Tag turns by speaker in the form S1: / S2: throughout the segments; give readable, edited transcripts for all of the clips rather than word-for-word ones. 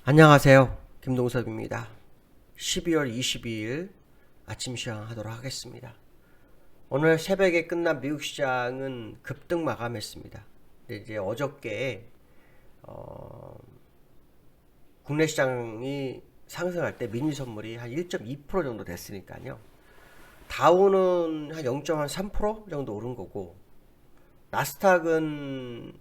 S1: 안녕하세요. 김동섭입니다. 12월 22일 아침 시황 하도록 하겠습니다. 오늘 새벽에 끝난 미국 시장은 급등 마감했습니다. 근데 이제 어저께 국내 시장이 상승할 때 미니 선물이 한 1.2% 정도 됐으니까요. 다우는 한 0.3% 정도 오른 거고, 나스닥은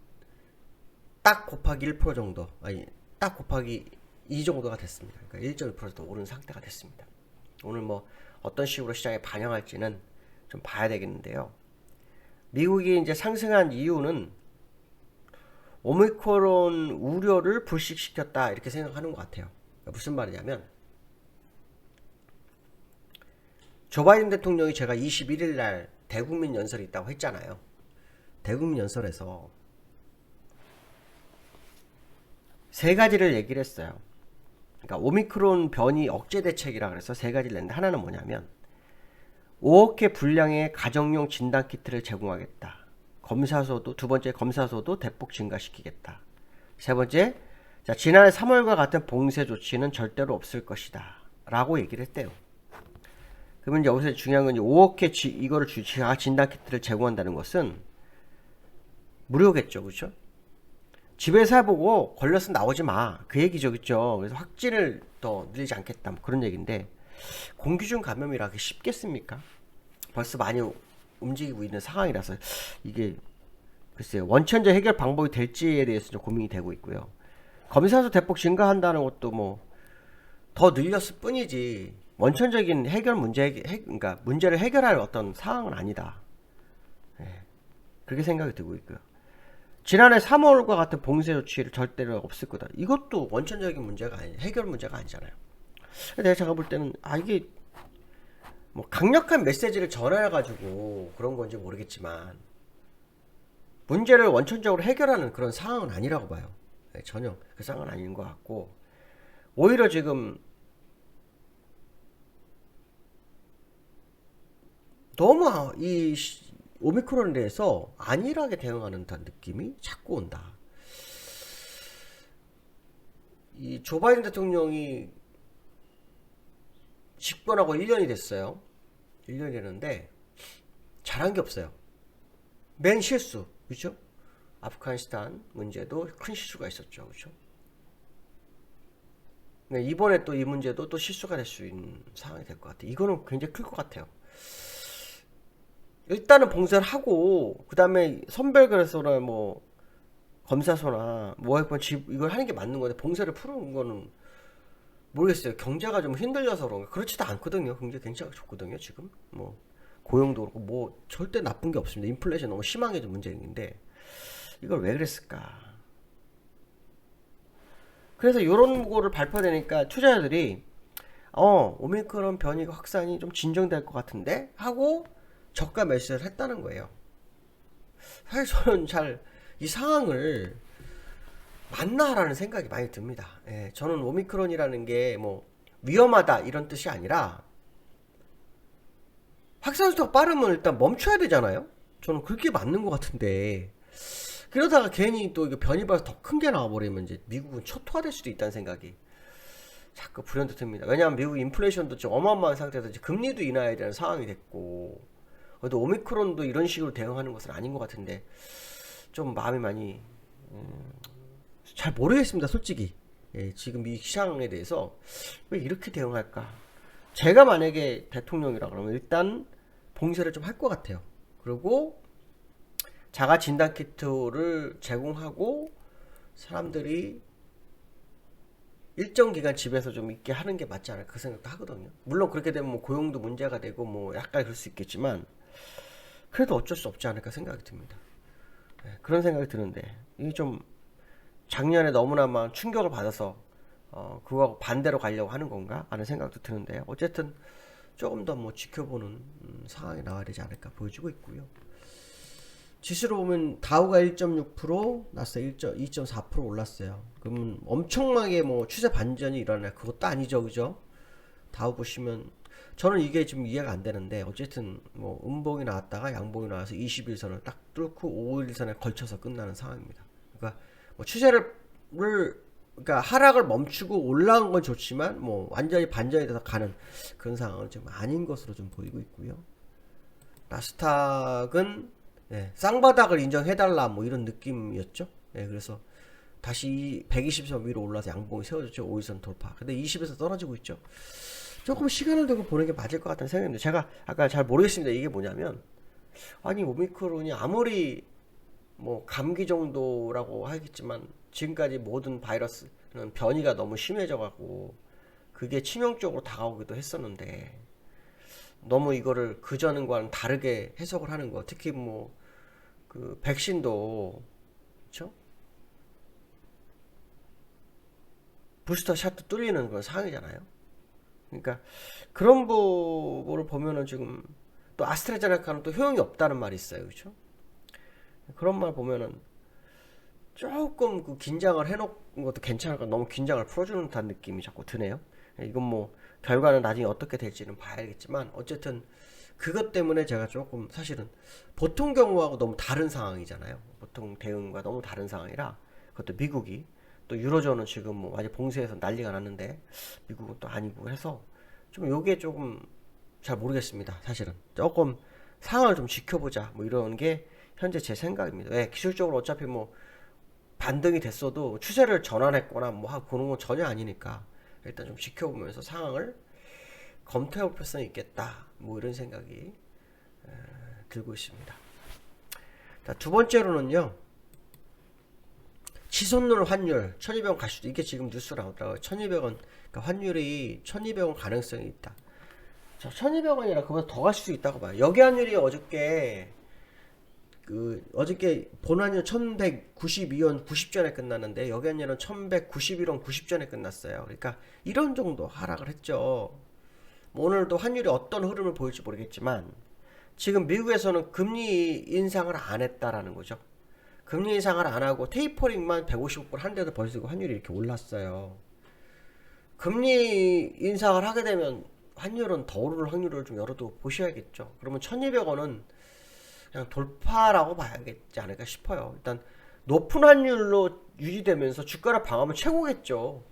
S1: 딱 곱하기 1% 정도, 아니 딱 곱하기 2 정도가 됐습니다. 그러니까 1.2%도 오른 상태가 됐습니다. 오늘 뭐 어떤 식으로 시장에 반영할지는 좀 봐야 되겠는데요. 미국이 이제 상승한 이유는 오미크론 우려를 불식시켰다 이렇게 생각하는 것 같아요. 그러니까 무슨 말이냐면, 조 바이든 대통령이 제가 21일 날 대국민 연설이 있다고 했잖아요. 대국민 연설에서 세 가지를 얘기를 했어요. 그러니까 오미크론 변이 억제 대책이라 그래서 세 가지를 냈는데, 하나는 뭐냐면 5억 개 분량의 가정용 진단 키트를 제공하겠다. 검사소도, 두 번째 검사소도 대폭 증가시키겠다. 세 번째, 자, 지난해 3월과 같은 봉쇄 조치는 절대로 없을 것이다 라고 얘기를 했대요. 그러면 여기서 중요한 건 5억 개 이거를 진단 키트를 제공한다는 것은 무료겠죠, 그렇죠? 집에서 해보고 걸려서 나오지 마, 그 얘기죠, 그렇죠? 그래서 확진을 더 늘리지 않겠다, 뭐 그런 얘기인데, 공기중 감염이라 그게 쉽겠습니까? 벌써 많이 움직이고 있는 상황이라서 이게 글쎄요, 원천적 해결 방법이 될지에 대해서 좀 고민이 되고 있고요. 검사수 대폭 증가한다는 것도 뭐 더 늘렸을 뿐이지 원천적인 해결 문제, 그러니까 문제를 해결할 어떤 상황은 아니다. 네, 그렇게 생각이 들고 있고요. 지난해 3월과 같은 봉쇄 조치를 절대로 없을 거다. 이것도 원천적인 문제가 아니, 해결 문제가 아니잖아요. 제가 볼 때는 이게 뭐 강력한 메시지를 전해가지고 그런 건지 모르겠지만 문제를 원천적으로 해결하는 그런 상황은 아니라고 봐요. 네, 전혀 그 상황은 아닌 것 같고, 오히려 지금 너무 이 오미크론에 대해서 안일하게 대응하는 듯한 느낌이 자꾸 온다. 이 조 바이든 대통령이 집권하고 1년이 됐어요. 1년이 되는데 잘한 게 없어요. 맨 실수, 그렇죠? 아프가니스탄 문제도 큰 실수가 있었죠, 그렇죠? 네, 이번에 또 이 문제도 또 실수가 될 수 있는 상황이 될 것 같아요. 이거는 굉장히 클 것 같아요. 일단은 봉쇄를 하고, 그 다음에 선별거래소나 뭐 검사소나 뭐 이걸 하는 게 맞는 건데, 봉쇄를 푸는 거는 모르겠어요. 경제가 좀 흔들려서 그런가. 그렇지도 않거든요. 경제 굉장히 좋거든요, 지금. 뭐 고용도 그렇고 뭐 절대 나쁜 게 없습니다. 인플레이션 너무 심하게 좀 문제인데 이걸 왜 그랬을까? 그래서 이런 거를 발표되니까 투자자들이 오미크론 변이가 확산이 좀 진정될 것 같은데 하고 저가 매수를 했다는 거예요. 사실 저는 잘 이 상황을 맞나라는 생각이 많이 듭니다. 예, 저는 오미크론이라는 게 뭐 위험하다 이런 뜻이 아니라 확산 속도가 빠르면 일단 멈춰야 되잖아요. 저는 그렇게 맞는 것 같은데, 그러다가 괜히 또 이거 변이봐서 더 큰 게 나와버리면 이제 미국은 초토화될 수도 있다는 생각이 자꾸 불현듯 듭니다. 왜냐하면 미국 인플레이션도 좀 어마어마한 상태에서 이제 금리도 인하해야 되는 상황이 됐고, 그래도 오미크론도 이런 식으로 대응하는 것은 아닌 것 같은데 좀 마음이 많이 잘 모르겠습니다, 솔직히. 예, 지금 이 시장에 대해서 왜 이렇게 대응할까? 제가 만약에 대통령이라 그러면 일단 봉쇄를 좀 할 것 같아요. 그리고 자가 진단 키트를 제공하고 사람들이 일정 기간 집에서 좀 있게 하는 게 맞지 않을까, 그 생각도 하거든요. 물론 그렇게 되면 뭐 고용도 문제가 되고 뭐 약간 그럴 수 있겠지만 그래도 어쩔 수 없지 않을까 생각이 듭니다. 네, 그런 생각이 드는데 이게 좀 작년에 너무나 충격을 받아서 그거하고 반대로 가려고 하는 건가 하는 생각도 드는데, 어쨌든 조금 더 뭐 지켜보는 상황이 나와야 되지 않을까 보여지고 있고요. 지수로 보면 다우가 1.6%, 나스닥 2.4% 올랐어요. 그러면 엄청나게 뭐 추세 반전이 일어나, 그것도 아니죠, 그죠? 다우 보시면 저는 이게 지금 이해가 안 되는데, 어쨌든 뭐 음봉이 나왔다가 양봉이 나와서 21선을 딱 뚫고 5일선에 걸쳐서 끝나는 상황입니다. 그러니까 뭐 추세를 그러니까 하락을 멈추고 올라간 건 좋지만 뭐 완전히 반전이 돼서 가는 그런 상황은 좀 아닌 것으로 좀 보이고 있고요. 나스닥은 예, 쌍바닥을 인정해달라 뭐 이런 느낌이었죠. 예, 그래서 다시 120선 위로 올라서 양봉이 세워졌죠. 5일선 돌파. 근데 20에서 떨어지고 있죠. 조금 시간을 두고 보는 게 맞을 것 같다는 생각인데 제가 아까 잘 모르겠습니다. 이게 뭐냐면 아니 오미크론이 아무리 뭐 감기 정도라고 하겠지만 지금까지 모든 바이러스는 변이가 너무 심해져 갖고 그게 치명적으로 다가오기도 했었는데 너무 이거를 그전과는 다르게 해석을 하는 거. 특히 뭐 그 백신도 그렇죠? 부스터 샷도 뚫리는 그런 상황이잖아요. 그러니까 그런 부분을 보면은 지금 또 아스트라제네카는 또 효용이 없다는 말이 있어요. 그렇죠? 그런 말 보면은 조금 그 긴장을 해놓은 것도 괜찮을까? 너무 긴장을 풀어주는 듯한 느낌이 자꾸 드네요. 이건 뭐 결과는 나중에 어떻게 될지는 봐야겠지만 어쨌든 그것 때문에 제가 조금 사실은 보통 경우하고 너무 다른 상황이잖아요. 보통 대응과 너무 다른 상황이라 그것도 미국이 또 유로존은 지금 뭐 완전 봉쇄해서 난리가 났는데 미국은 또 아니고 해서 좀 요게 조금 잘 모르겠습니다. 사실은 조금 상황을 좀 지켜보자 뭐 이런 게 현재 제 생각입니다. 왜 기술적으로 어차피 뭐 반등이 됐어도 추세를 전환했거나 뭐 하고 그런 건 전혀 아니니까 일단 좀 지켜보면서 상황을 검토해볼 필요성이 있겠다 뭐 이런 생각이 들고 있습니다. 자, 두 번째로는요 치솟는 환율 1200원 갈 수도 이게 지금 뉴스 나오더라고요. 1200원 그러니까 환율이 1200원 가능성이 있다. 자, 1200원이라 그보다 더 갈 수 있다고 봐요. 여기 환율이 어저께 본환율 1192원 90전에 끝났는데 여기 환율은 1191원 90전에 끝났어요. 그러니까 이런 정도 하락을 했죠. 오늘도 환율이 어떤 흐름을 보일지 모르겠지만 지금 미국에서는 금리 인상을 안 했다라는 거죠. 금리 인상을 안 하고 테이퍼링만 150억 불 한 데도 벌써 환율이 이렇게 올랐어요. 금리 인상을 하게 되면 환율은 더 오를 확률을 좀 열어두고 보셔야겠죠. 그러면 1200원은 그냥 돌파라고 봐야겠지 않을까 싶어요. 일단 높은 환율로 유지되면서 주가를 방어하면 최고겠죠.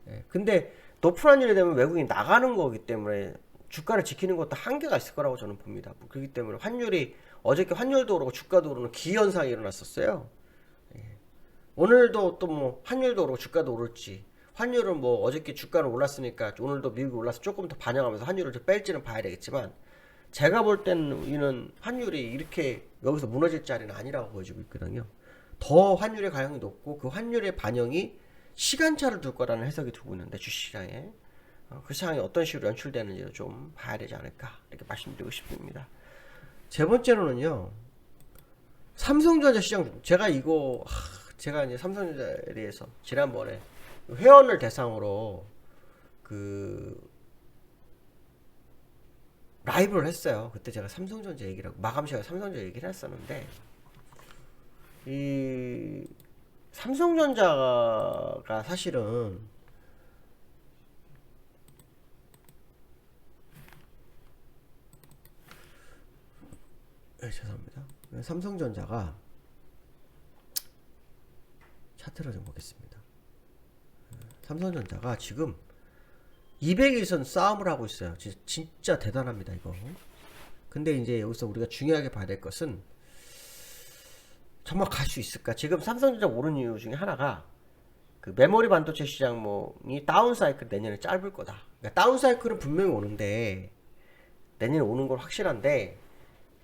S1: 예, 근데 높은 환율이 되면 외국인이 나가는 거기 때문에 주가를 지키는 것도 한계가 있을 거라고 저는 봅니다. 그렇기 때문에 환율이 어저께 환율도 오르고 주가도 오르는 기현상이 일어났었어요. 예. 오늘도 또 뭐 환율도 오르고 주가도 오를지 환율은 뭐 어저께 주가는 올랐으니까 오늘도 미국이 올라서 조금 더 반영하면서 환율을 좀 뺄지는 봐야 되겠지만 제가 볼 때는 이는 환율이 이렇게 여기서 무너질 자리는 아니라고 보여지고 있거든요. 더 환율의 가능성이 높고 그 환율의 반영이 시간차를 둘 거라는 해석이 두고 있는데 주식시장에 그 상황이 어떤 식으로 연출되는지를 좀 봐야 되지 않을까 이렇게 말씀드리고 싶습니다. 세 번째로는요 삼성전자 시장 제가 이제 삼성전자에 대해서 지난번에 회원을 대상으로 그 라이브를 했어요. 그때 제가 삼성전자 얘기를 하고 마감 시간에 삼성전자 얘기를 했었는데 이 삼성전자가 사실은 죄송합니다. 삼성전자가 차트를 좀 보겠습니다. 삼성전자가 지금 200일선 싸움을 하고 있어요. 진짜 대단합니다, 이거. 근데 이제 여기서 우리가 중요하게 봐야 될 것은 정말 갈 수 있을까? 지금 삼성전자 오른 이유 중에 하나가 그 메모리 반도체 시장이 다운 사이클 내년에 짧을 거다. 그러니까 다운 사이클은 분명히 오는데 내년에 오는 건 확실한데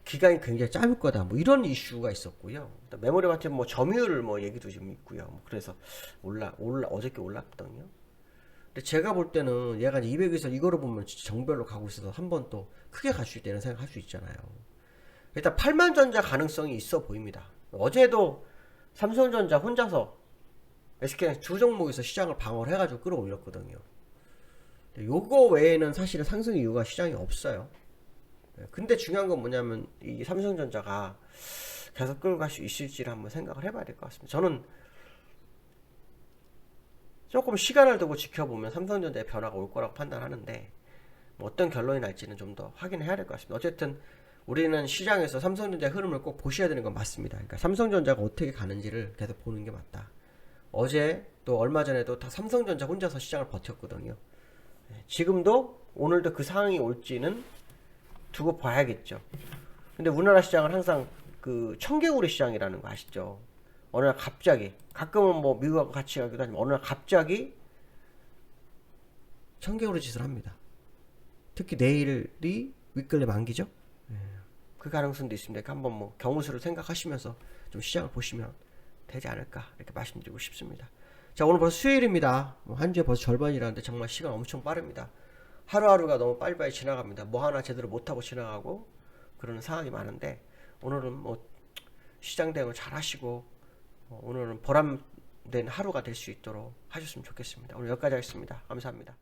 S1: 기간이 굉장히 짧을 거다. 뭐 이런 이슈가 있었고요. 메모리 반도체 뭐 점유율 뭐 얘기도 좀 있고요. 뭐 그래서 어저께 올랐거든요. 근데 제가 볼 때는 얘가 이제 200에서 이거로 보면 진짜 정별로 가고 있어서 한 번 또 크게 갈 수 있다는 생각 할 수 있잖아요. 일단 8만전자 가능성이 있어 보입니다. 어제도 삼성전자 혼자서 SK 두 종목에서 시장을 방어를 해가지고 끌어올렸거든요. 요거 외에는 사실은 상승 이유가 시장이 없어요. 근데 중요한 건 뭐냐면 이 삼성전자가 계속 끌고 갈 수 있을지를 한번 생각을 해봐야 될 것 같습니다. 저는 조금 시간을 두고 지켜보면 삼성전자의 변화가 올 거라고 판단하는데 뭐 어떤 결론이 날지는 좀 더 확인해야 될 것 같습니다. 어쨌든 우리는 시장에서 삼성전자의 흐름을 꼭 보셔야 되는 건 맞습니다. 그러니까 삼성전자가 어떻게 가는지를 계속 보는 게 맞다. 어제 또 얼마 전에도 다 삼성전자 혼자서 시장을 버텼거든요. 지금도 오늘도 그 상황이 올지는 두고 봐야겠죠. 근데 우리나라 시장은 항상 그 청개구리 시장이라는 거 아시죠? 어느 날 갑자기, 가끔은 뭐 미국하고 같이 가기도 하지만 어느 날 갑자기 청개구리 짓을 합니다. 특히 내일이 윗걸레 만기죠? 그 가능성도 있습니다. 그러니까 한번 뭐 경우수를 생각하시면서 좀 시장을 보시면 되지 않을까 이렇게 말씀드리고 싶습니다. 자, 오늘 벌써 수요일입니다. 한 주에 벌써 절반이라는데 정말 시간 엄청 빠릅니다. 하루하루가 너무 빨리빨리 지나갑니다. 뭐 하나 제대로 못하고 지나가고 그러는 상황이 많은데 오늘은 뭐 시장 대응을 잘 하시고 오늘은 보람된 하루가 될 수 있도록 하셨으면 좋겠습니다. 오늘 여기까지 하겠습니다. 감사합니다.